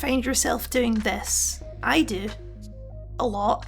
find yourself doing this? I do. A lot.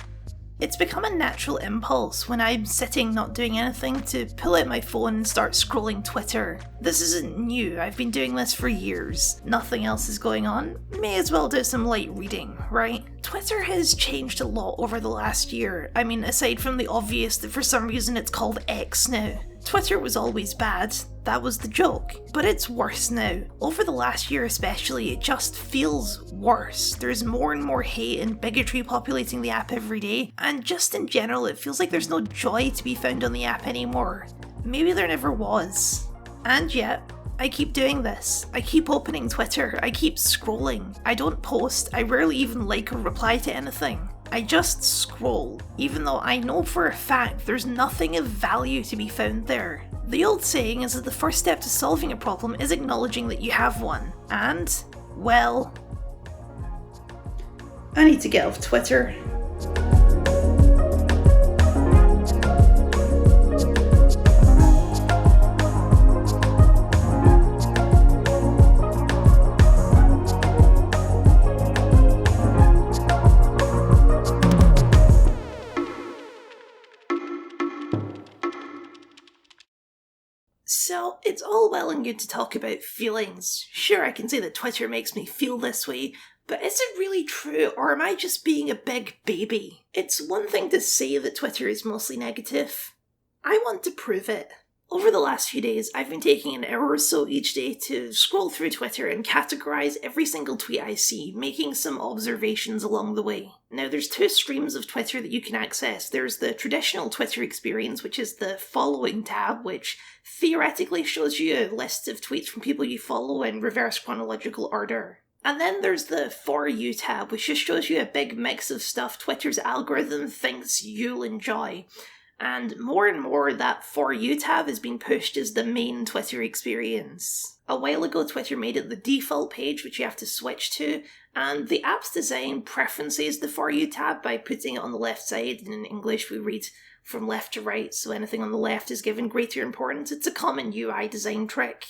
It's become a natural impulse when I'm sitting not doing anything to pull out my phone and start scrolling Twitter. This isn't new, I've been doing this for years. Nothing else is going on, may as well do some light reading, right? Twitter has changed a lot over the last year. I mean, aside from the obvious that for some reason it's called X now. Twitter was always bad, that was the joke, but it's worse now. Over the last year especially, it just feels worse. There's more and more hate and bigotry populating the app every day, and just in general it feels like there's no joy to be found on the app anymore. Maybe there never was. And yet, I keep doing this. I keep opening Twitter, I keep scrolling. I don't post, I rarely even like or reply to anything. I just scroll, even though I know for a fact there's nothing of value to be found there. The old saying is that the first step to solving a problem is acknowledging that you have one. And, well, I need to get off Twitter. So, it's all well and good to talk about feelings. Sure, I can say that Twitter makes me feel this way, but is it really true, or am I just being a big baby? It's one thing to say that Twitter is mostly negative. I want to prove it. Over the last few days, I've been taking an hour or so each day to scroll through Twitter and categorise every single tweet I see, making some observations along the way. Now, there's two streams of Twitter that you can access. There's the traditional Twitter experience, which is the following tab, which theoretically shows you a list of tweets from people you follow in reverse chronological order. And then there's the For You tab, which just shows you a big mix of stuff Twitter's algorithm thinks you'll enjoy. And more, that For You tab has been pushed as the main Twitter experience. A while ago, Twitter made it the default page, which you have to switch to, and the app's design preferences the For You tab by putting it on the left side, and in English we read from left to right, so anything on the left is given greater importance. It's a common UI design trick.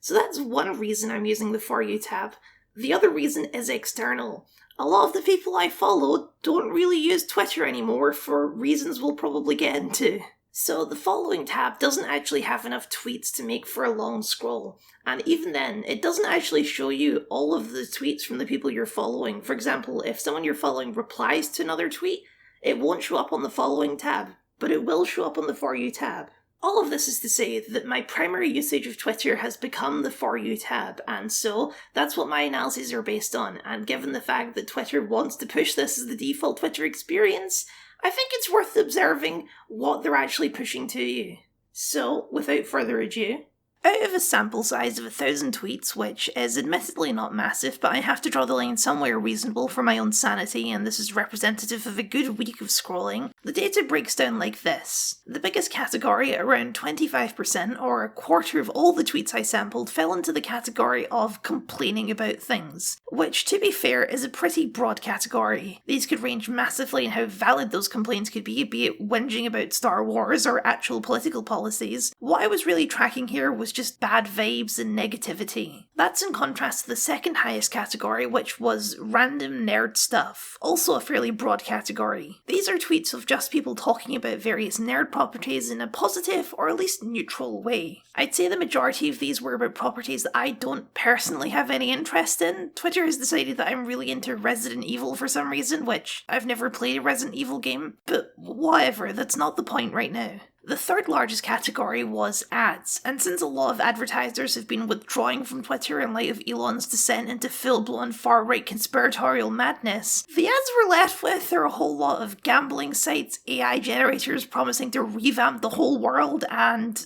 So that's one reason I'm using the For You tab. The other reason is external. A lot of the people I follow don't really use Twitter anymore for reasons we'll probably get into. So the following tab doesn't actually have enough tweets to make for a long scroll. And even then, it doesn't actually show you all of the tweets from the people you're following. For example, if someone you're following replies to another tweet, it won't show up on the following tab, but it will show up on the For You tab. All of this is to say that my primary usage of Twitter has become the For You tab, and so that's what my analyses are based on, and given the fact that Twitter wants to push this as the default Twitter experience, I think it's worth observing what they're actually pushing to you. So, without further ado, out of a sample size of 1,000 tweets, which is admittedly not massive, but I have to draw the line somewhere reasonable for my own sanity, and this is representative of a good week of scrolling, the data breaks down like this. The biggest category, around 25%, or a quarter of all the tweets I sampled, fell into the category of complaining about things, which, to be fair, is a pretty broad category. These could range massively in how valid those complaints could be it whinging about Star Wars or actual political policies. What I was really tracking here was just bad vibes and negativity. That's in contrast to the second highest category, which was random nerd stuff, also a fairly broad category. These are tweets of just people talking about various nerd properties in a positive or at least neutral way. I'd say the majority of these were about properties that I don't personally have any interest in. Twitter has decided that I'm really into Resident Evil for some reason, which I've never played a Resident Evil game, but whatever, that's not the point right now. The third largest category was ads, and since a lot of advertisers have been withdrawing from Twitter in light of Elon's descent into full-blown far-right conspiratorial madness, the ads we're left with are a whole lot of gambling sites, AI generators promising to revamp the whole world, and,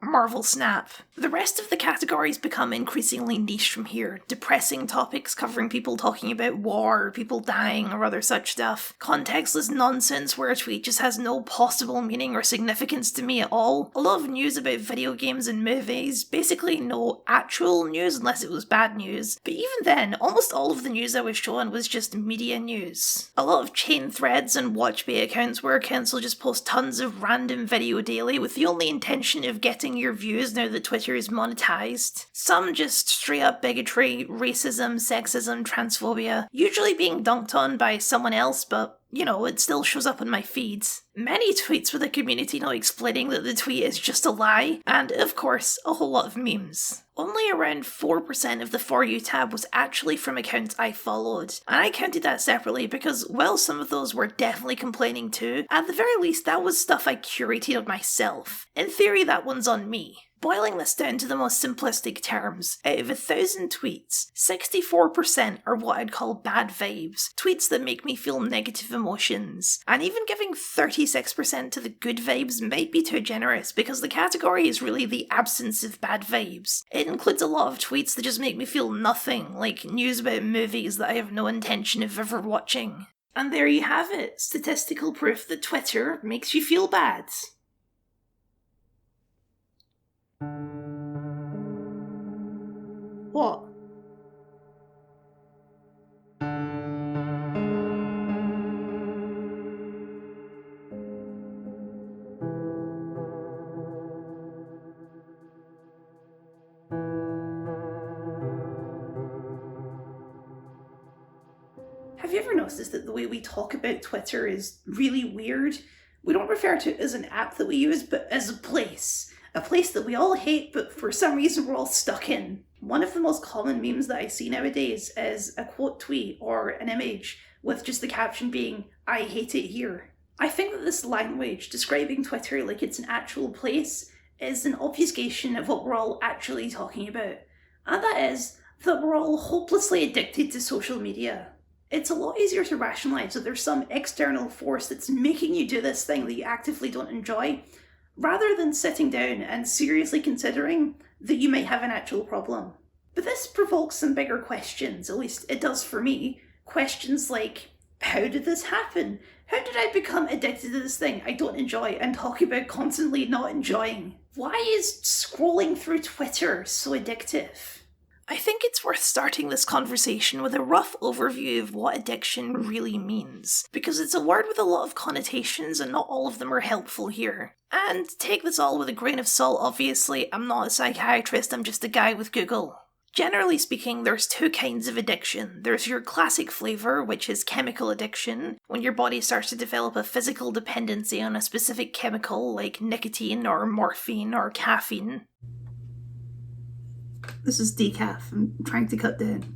Marvel Snap. The rest of the categories become increasingly niche from here. Depressing topics covering people talking about war, or people dying, or other such stuff. Contextless nonsense where a tweet just has no possible meaning or significance to me at all. A lot of news about video games and movies. Basically no actual news unless it was bad news. But even then, almost all of the news I was shown was just media news. A lot of chain threads and watch bay accounts where accounts will just post tons of random video daily with the only intention of getting projecting your views now that Twitter is monetized. Some just straight up bigotry, racism, sexism, transphobia, usually being dunked on by someone else, but it still shows up in my feeds. Many tweets with the community now explaining that the tweet is just a lie, and of course, a whole lot of memes. Only around 4% of the For You tab was actually from accounts I followed, and I counted that separately because while some of those were definitely complaining too, at the very least that was stuff I curated myself. In theory, that one's on me. Boiling this down to the most simplistic terms, out of 1,000 tweets, 64% are what I'd call bad vibes, tweets that make me feel negative emotions. And even giving 36% to the good vibes might be too generous because the category is really the absence of bad vibes. It includes a lot of tweets that just make me feel nothing, like news about movies that I have no intention of ever watching. And there you have it, statistical proof that Twitter makes you feel bad. What? Have you ever noticed that the way we talk about Twitter is really weird? We don't refer to it as an app that we use, but as a place. A place that we all hate, but for some reason we're all stuck in. One of the most common memes that I see nowadays is a quote tweet or an image with just the caption being, "I hate it here." I think that this language describing Twitter like it's an actual place is an obfuscation of what we're all actually talking about. And that is that we're all hopelessly addicted to social media. It's a lot easier to rationalise that there's some external force that's making you do this thing that you actively don't enjoy, rather than sitting down and seriously considering that you might have an actual problem. But this provokes some bigger questions, at least it does for me. Questions like, how did this happen? How did I become addicted to this thing I don't enjoy and talk about constantly not enjoying? Why is scrolling through Twitter so addictive? I think it's worth starting this conversation with a rough overview of what addiction really means, because it's a word with a lot of connotations and not all of them are helpful here. And take this all with a grain of salt, obviously, I'm not a psychiatrist, I'm just a guy with Google. Generally speaking, there's two kinds of addiction. There's your classic flavour, which is chemical addiction, when your body starts to develop a physical dependency on a specific chemical like nicotine or morphine or caffeine. This is decaf, I'm trying to cut down.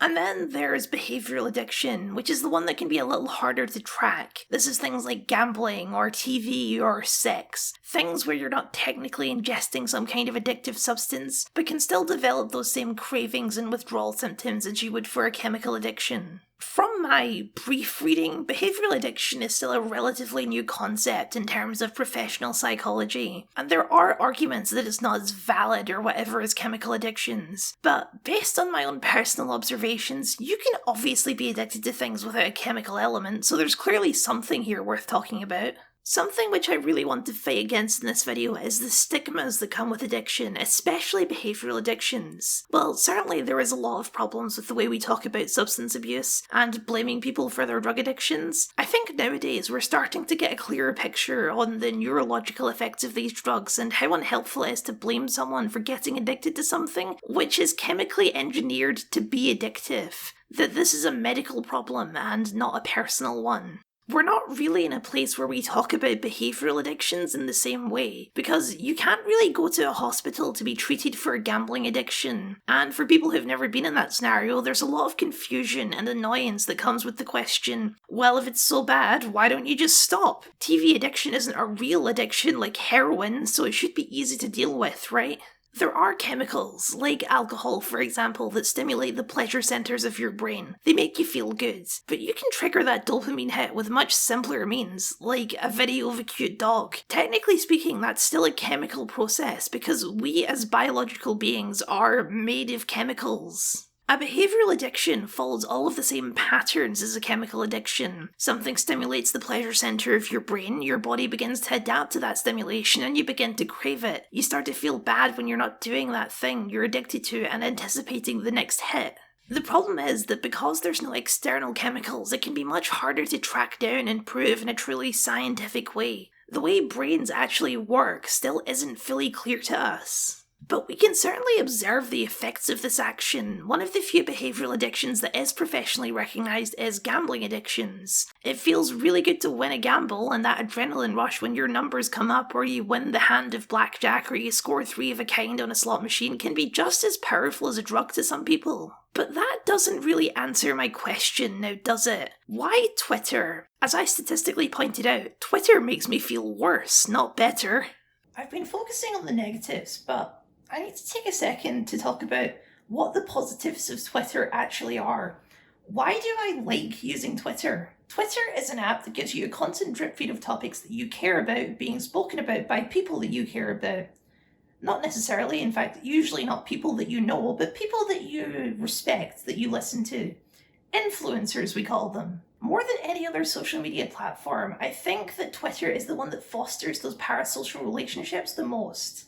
And then there's behavioural addiction, which is the one that can be a little harder to track. This is things like gambling or TV or sex. Things where you're not technically ingesting some kind of addictive substance, but can still develop those same cravings and withdrawal symptoms as you would for a chemical addiction. From my brief reading, behavioural addiction is still a relatively new concept in terms of professional psychology, and there are arguments that it's not as valid or whatever as chemical addictions. But based on my own personal observations, you can obviously be addicted to things without a chemical element, so there's clearly something here worth talking about. Something which I really want to fight against in this video is the stigmas that come with addiction, especially behavioural addictions. Well, certainly there is a lot of problems with the way we talk about substance abuse and blaming people for their drug addictions. I think nowadays we're starting to get a clearer picture on the neurological effects of these drugs and how unhelpful it is to blame someone for getting addicted to something which is chemically engineered to be addictive. That this is a medical problem and not a personal one. We're not really in a place where we talk about behavioural addictions in the same way, because you can't really go to a hospital to be treated for a gambling addiction. And for people who've never been in that scenario, there's a lot of confusion and annoyance that comes with the question, well, if it's so bad, why don't you just stop? TV addiction isn't a real addiction like heroin, so it should be easy to deal with, right? There are chemicals, like alcohol for example, that stimulate the pleasure centres of your brain. They make you feel good, but you can trigger that dopamine hit with much simpler means, like a video of a cute dog. Technically speaking, that's still a chemical process, because we as biological beings are made of chemicals. A behavioural addiction follows all of the same patterns as a chemical addiction. Something stimulates the pleasure centre of your brain, your body begins to adapt to that stimulation and you begin to crave it. You start to feel bad when you're not doing that thing you're addicted to and anticipating the next hit. The problem is that because there's no external chemicals, it can be much harder to track down and prove in a truly scientific way. The way brains actually work still isn't fully clear to us. But we can certainly observe the effects of this action. One of the few behavioural addictions that is professionally recognised is gambling addictions. It feels really good to win a gamble, and that adrenaline rush when your numbers come up or you win the hand of blackjack or you score 3 of a kind on a slot machine can be just as powerful as a drug to some people. But that doesn't really answer my question now, does it? Why Twitter? As I statistically pointed out, Twitter makes me feel worse, not better. I've been focusing on the negatives, but I need to take a second to talk about what the positives of Twitter actually are. Why do I like using Twitter? Twitter is an app that gives you a constant drip feed of topics that you care about being spoken about by people that you care about. Not necessarily, in fact, usually not people that you know, but people that you respect, that you listen to. Influencers, we call them. More than any other social media platform, I think that Twitter is the one that fosters those parasocial relationships the most.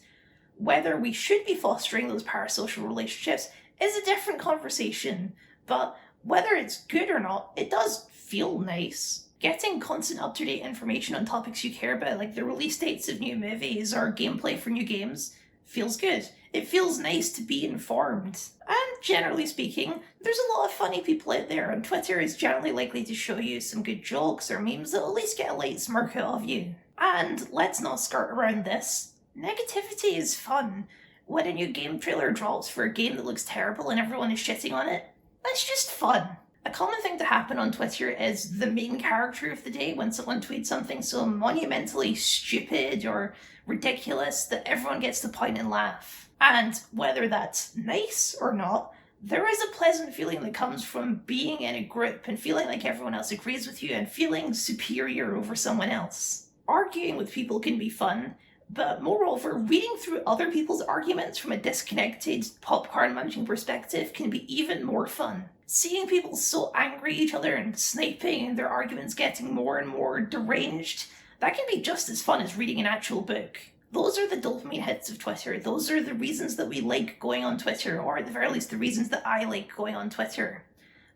Whether we should be fostering those parasocial relationships is a different conversation, but whether it's good or not, it does feel nice. Getting constant up-to-date information on topics you care about, like the release dates of new movies or gameplay for new games, feels good. It feels nice to be informed. And generally speaking, there's a lot of funny people out there, and Twitter is generally likely to show you some good jokes or memes that'll at least get a light smirk out of you. And let's not skirt around this. Negativity is fun. When a new game trailer drops for a game that looks terrible and everyone is shitting on it, that's just fun. A common thing to happen on Twitter is the main character of the day when someone tweets something so monumentally stupid or ridiculous that everyone gets to point and laugh. And whether that's nice or not, there is a pleasant feeling that comes from being in a group and feeling like everyone else agrees with you and feeling superior over someone else. Arguing with people can be fun, but moreover, reading through other people's arguments from a disconnected, popcorn-munching perspective can be even more fun. Seeing people so angry at each other and sniping and their arguments getting more and more deranged, that can be just as fun as reading an actual book. Those are the dopamine hits of Twitter. Those are the reasons that we like going on Twitter, or at the very least the reasons that I like going on Twitter.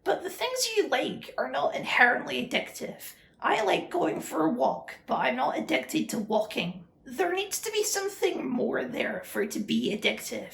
But the things you like are not inherently addictive. I like going for a walk, but I'm not addicted to walking. There needs to be something more there for it to be addictive.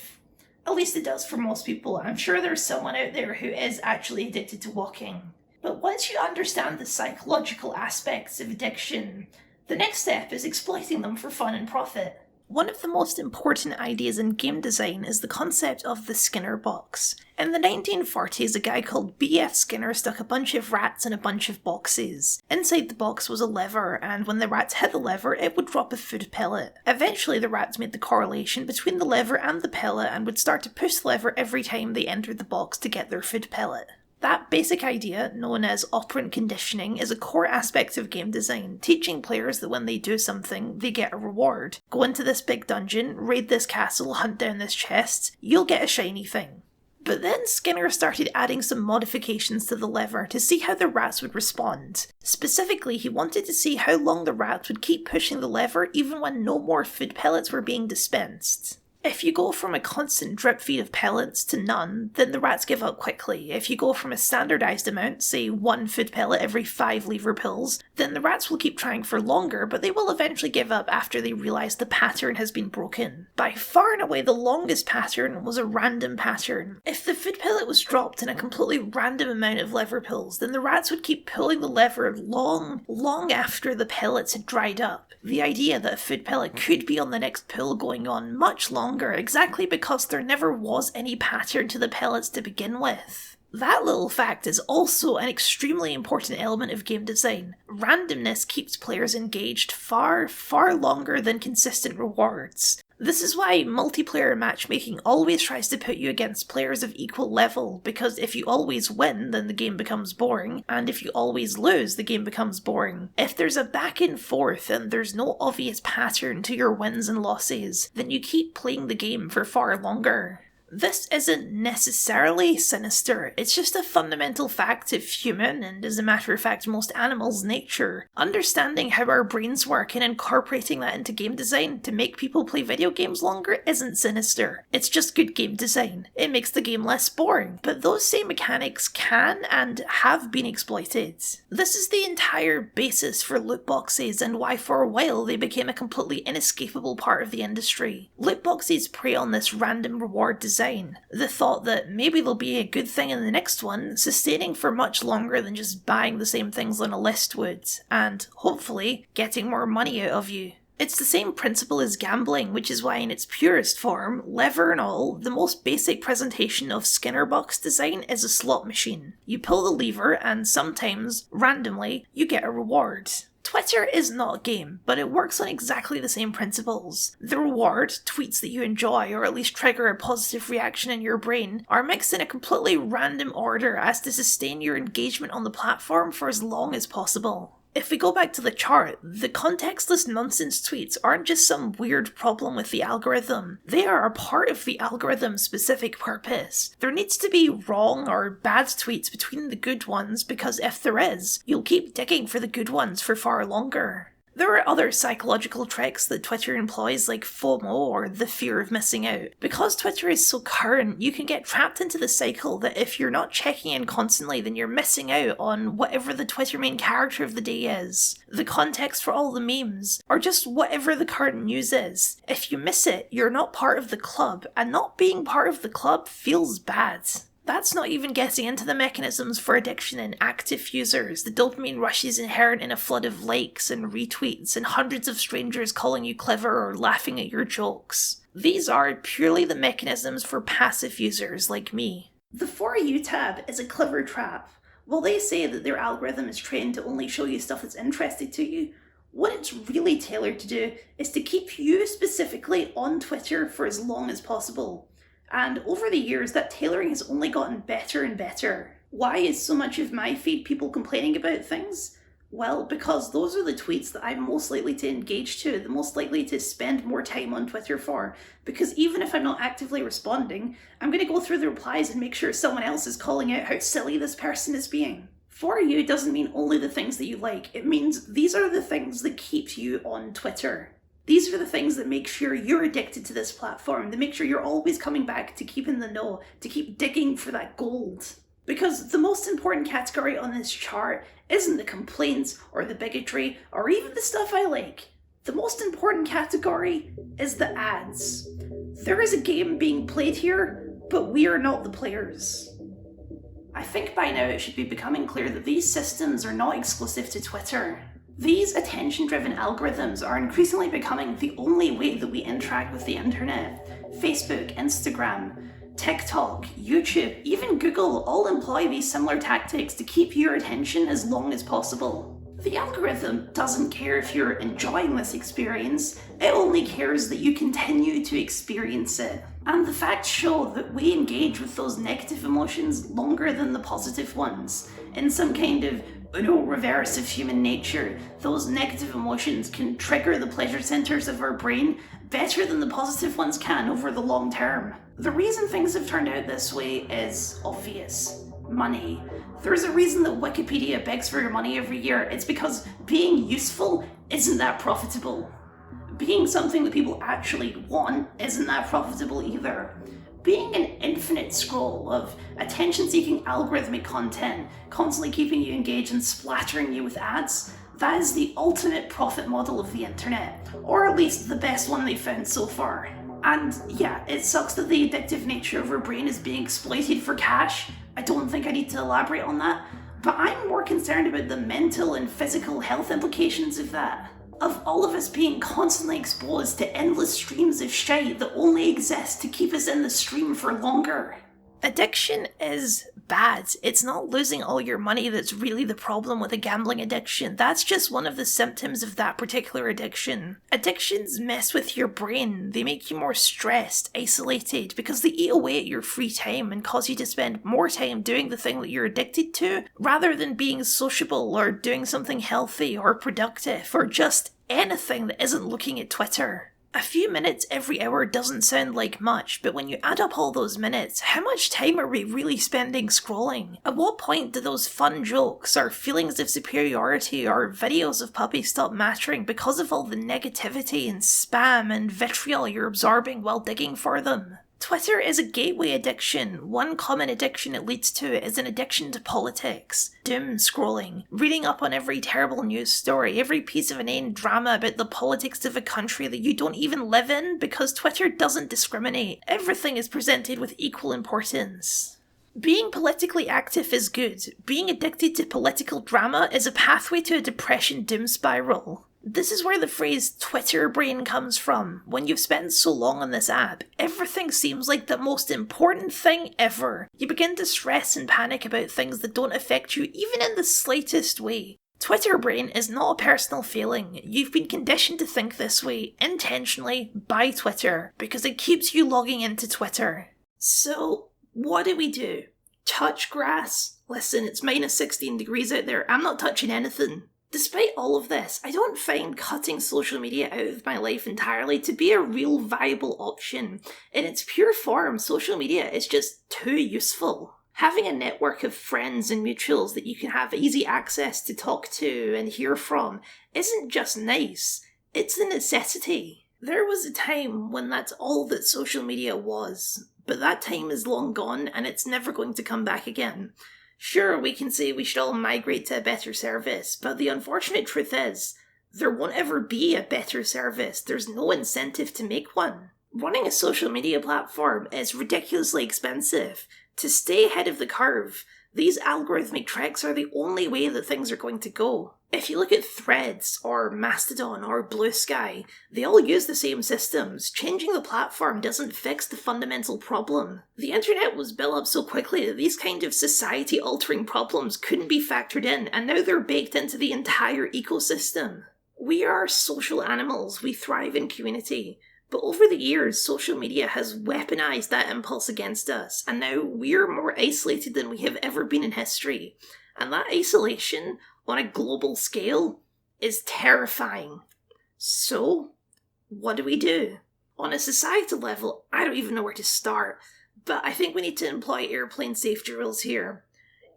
At least it does for most people. I'm sure there's someone out there who is actually addicted to walking. But once you understand the psychological aspects of addiction, the next step is exploiting them for fun and profit. One of the most important ideas in game design is the concept of the Skinner box. In the 1940s, a guy called B.F. Skinner stuck a bunch of rats in a bunch of boxes. Inside the box was a lever, and when the rats hit the lever, it would drop a food pellet. Eventually, the rats made the correlation between the lever and the pellet and would start to push the lever every time they entered the box to get their food pellet. That basic idea, known as operant conditioning, is a core aspect of game design, teaching players that when they do something, they get a reward. Go into this big dungeon, raid this castle, hunt down this chest, you'll get a shiny thing. But then Skinner started adding some modifications to the lever to see how the rats would respond. Specifically, he wanted to see how long the rats would keep pushing the lever even when no more food pellets were being dispensed. If you go from a constant drip feed of pellets to none, then the rats give up quickly. If you go from a standardised amount, say 1 food pellet every 5 lever pills, then the rats will keep trying for longer, but they will eventually give up after they realise the pattern has been broken. By far and away the longest pattern was a random pattern. If the food pellet was dropped in a completely random amount of lever pills, then the rats would keep pulling the lever long after the pellets had dried up. The idea that a food pellet could be on the next pull going on much longer, exactly because there never was any pattern to the pellets to begin with. That little fact is also an extremely important element of game design. Randomness keeps players engaged far longer than consistent rewards. This is why multiplayer matchmaking always tries to put you against players of equal level, because if you always win, then the game becomes boring, and if you always lose, the game becomes boring. If there's a back and forth and there's no obvious pattern to your wins and losses, then you keep playing the game for far longer. This isn't necessarily sinister, it's just a fundamental fact of human, and as a matter of fact most animals' nature. Understanding how our brains work and incorporating that into game design to make people play video games longer isn't sinister. It's just good game design. It makes the game less boring, but those same mechanics can and have been exploited. This is the entire basis for loot boxes and why for a while they became a completely inescapable part of the industry. Loot boxes prey on this random reward design. The thought that maybe there'll be a good thing in the next one, sustaining for much longer than just buying the same things on a list would, and hopefully getting more money out of you. It's the same principle as gambling, which is why in its purest form, lever and all, the most basic presentation of Skinner box design is a slot machine. You pull the lever and sometimes, randomly, you get a reward. Twitter is not a game, but it works on exactly the same principles. The reward, tweets that you enjoy or at least trigger a positive reaction in your brain, are mixed in a completely random order as to sustain your engagement on the platform for as long as possible. If we go back to the chart, the contextless nonsense tweets aren't just some weird problem with the algorithm. They are a part of the algorithm's specific purpose. There needs to be wrong or bad tweets between the good ones because if there is, you'll keep digging for the good ones for far longer. There are other psychological tricks that Twitter employs like FOMO or the fear of missing out. Because Twitter is so current, you can get trapped into the cycle that if you're not checking in constantly then you're missing out on whatever the Twitter main character of the day is, the context for all the memes, or just whatever the current news is. If you miss it, you're not part of the club, and not being part of the club feels bad. That's not even getting into the mechanisms for addiction in active users, the dopamine rushes inherent in a flood of likes and retweets and hundreds of strangers calling you clever or laughing at your jokes. These are purely the mechanisms for passive users like me. The For You tab is a clever trap. While they say that their algorithm is trained to only show you stuff that's interesting to you, what it's really tailored to do is to keep you specifically on Twitter for as long as possible. And over the years, that tailoring has only gotten better and better. Why is so much of my feed people complaining about things? Well, because those are the tweets that I'm most likely to engage to, the most likely to spend more time on Twitter for. Because even if I'm not actively responding, I'm going to go through the replies and make sure someone else is calling out how silly this person is being. For you doesn't mean only the things that you like. It means these are the things that keep you on Twitter. These are the things that make sure you're addicted to this platform, that make sure you're always coming back to keep in the know, to keep digging for that gold. Because the most important category on this chart isn't the complaints or the bigotry or even the stuff I like. The most important category is the ads. There is a game being played here, but we are not the players. I think by now it should be becoming clear that these systems are not exclusive to Twitter. These attention-driven algorithms are increasingly becoming the only way that we interact with the internet. Facebook, Instagram, TikTok, YouTube, even Google all employ these similar tactics to keep your attention as long as possible. The algorithm doesn't care if you're enjoying this experience, it only cares that you continue to experience it. And the facts show that we engage with those negative emotions longer than the positive ones. In some kind of reverse of human nature, those negative emotions can trigger the pleasure centers of our brain better than the positive ones can over the long term. The reason things have turned out this way is obvious. Money. There's a reason that Wikipedia begs for your money every year. It's because being useful isn't that profitable. Being something that people actually want isn't that profitable either. Being an infinite scroll of attention-seeking algorithmic content, constantly keeping you engaged and splattering you with ads, that is the ultimate profit model of the internet, or at least the best one they've found so far. And yeah, it sucks that the addictive nature of our brain is being exploited for cash. I don't think I need to elaborate on that, but I'm more concerned about the mental and physical health implications of that. Of all of us being constantly exposed to endless streams of shite that only exist to keep us in the stream for longer. Addiction is bad. It's not losing all your money that's really the problem with a gambling addiction. That's just one of the symptoms of that particular addiction. Addictions mess with your brain. They make you more stressed, isolated, because they eat away at your free time and cause you to spend more time doing the thing that you're addicted to, rather than being sociable or doing something healthy or productive or just anything that isn't looking at Twitter. A few minutes every hour doesn't sound like much, but when you add up all those minutes, how much time are we really spending scrolling? At what point do those fun jokes, or feelings of superiority, or videos of puppies stop mattering because of all the negativity and spam and vitriol you're absorbing while digging for them? Twitter is a gateway addiction. One common addiction it leads to is an addiction to politics, doom scrolling, reading up on every terrible news story, every piece of inane drama about the politics of a country that you don't even live in, because Twitter doesn't discriminate. Everything is presented with equal importance. Being politically active is good. Being addicted to political drama is a pathway to a depression doom spiral. This is where the phrase Twitter brain comes from. When you've spent so long on this app, everything seems like the most important thing ever. You begin to stress and panic about things that don't affect you even in the slightest way. Twitter brain is not a personal failing. You've been conditioned to think this way, intentionally, by Twitter, because it keeps you logging into Twitter. So, what do we do? Touch grass? Listen, it's minus 16 degrees out there. I'm not touching anything. Despite all of this, I don't find cutting social media out of my life entirely to be a real viable option. In its pure form, social media is just too useful. Having a network of friends and mutuals that you can have easy access to talk to and hear from isn't just nice, it's a necessity. There was a time when that's all that social media was, but that time is long gone and it's never going to come back again. Sure, we can say we should all migrate to a better service, but the unfortunate truth is, there won't ever be a better service. There's no incentive to make one. Running a social media platform is ridiculously expensive. To stay ahead of the curve, these algorithmic tricks are the only way that things are going to go. If you look at Threads, or Mastodon, or Blue Sky, they all use the same systems. Changing the platform doesn't fix the fundamental problem. The internet was built up so quickly that these kind of society-altering problems couldn't be factored in, and now they're baked into the entire ecosystem. We are social animals, we thrive in community. But over the years, social media has weaponized that impulse against us, and now we're more isolated than we have ever been in history. And that isolation, on a global scale, is terrifying. So, what do we do? On a societal level, I don't even know where to start, but I think we need to employ airplane safety rules here.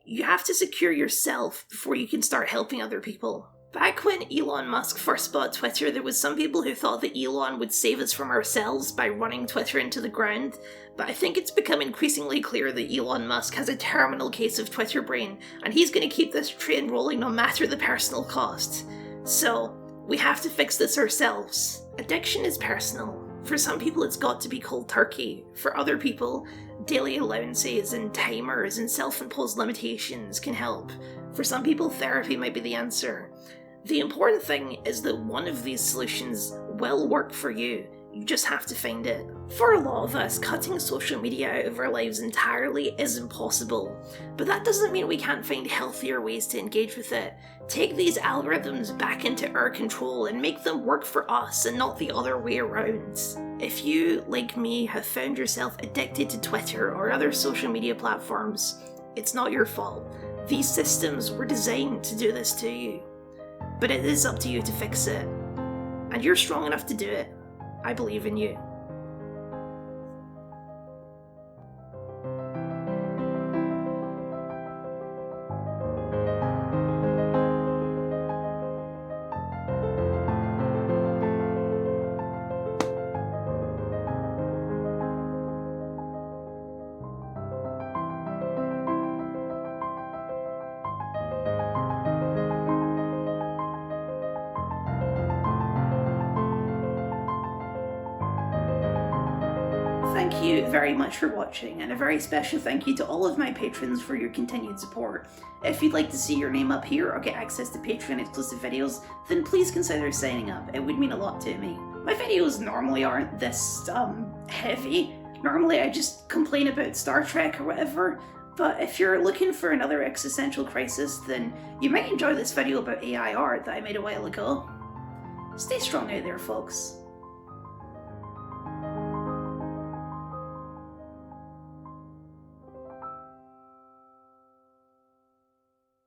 You have to secure yourself before you can start helping other people. Back when Elon Musk first bought Twitter, there was some people who thought that Elon would save us from ourselves by running Twitter into the ground, but I think it's become increasingly clear that Elon Musk has a terminal case of Twitter brain, and he's going to keep this train rolling no matter the personal cost. So, we have to fix this ourselves. Addiction is personal. For some people it's got to be cold turkey. For other people, daily allowances and timers and self-imposed limitations can help. For some people, therapy might be the answer. The important thing is that one of these solutions will work for you. You just have to find it. For a lot of us, cutting social media out of our lives entirely is impossible. But that doesn't mean we can't find healthier ways to engage with it. Take these algorithms back into our control and make them work for us and not the other way around. If you, like me, have found yourself addicted to Twitter or other social media platforms, it's not your fault. These systems were designed to do this to you. But it is up to you to fix it. And you're strong enough to do it. I believe in you. Thank you very much for watching, and a very special thank you to all of my patrons for your continued support. If you'd like to see your name up here or get access to Patreon exclusive videos, then please consider signing up. It would mean a lot to me. My videos normally aren't this, heavy. Normally I just complain about Star Trek or whatever, but if you're looking for another existential crisis, then you might enjoy this video about AI art that I made a while ago. Stay strong out there, folks.